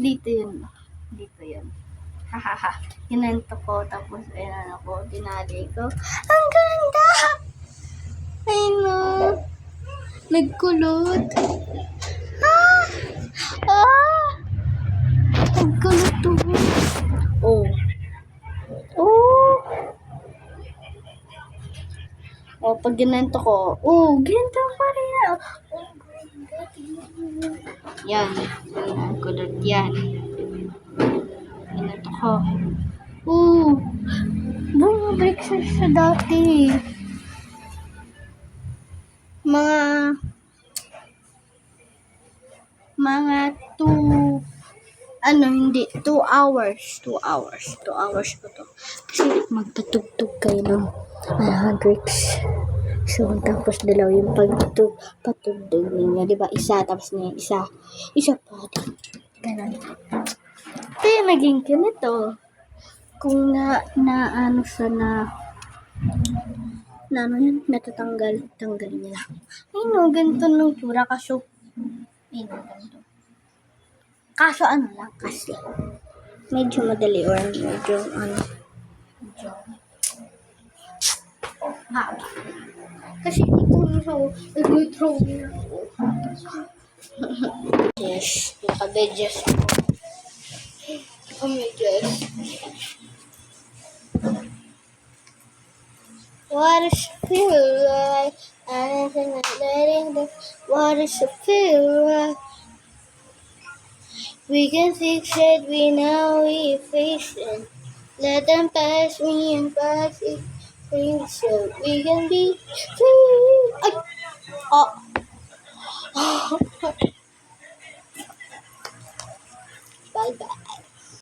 Dito yun. Dito yun. Hahaha. Kinento ko, tapos ayan ako, dinali ko. Ang ganda! Ayun na. Nagkulot. Ah! Ah! Nagkulot to. Oh. Oh! Oh, pag ginanto ko, oh, ginanto pa rin. Oh my God. Yan. Kulot yan. Ginanto ko. Oh! Bumabalik siya dati. Mga 2 hours. 2 hours. 2 hours ko to. Kasi magpatugtog kayo ng Hendrix. So, tapos dalawa yung patugtog niya. Diba? Isa, tapos niya isa. Isa pa. Ganun. Kaya naging ganito. Kung ano siya ano yan, tanggalin niya. Ay no, ganito nung tura kaso. Ay no, ganito. Kaso ano lang kasi. Medyo madali or medyo haba. Kasi ito nag-throw niya ako. Yes, naka-bedges ako. Oh my God. What does it feel like? I'm not letting the what does it feel like? We can fix it, we know we face it. Let them pass me and pass it. So we can be free. Ay! Oh. Bye bye.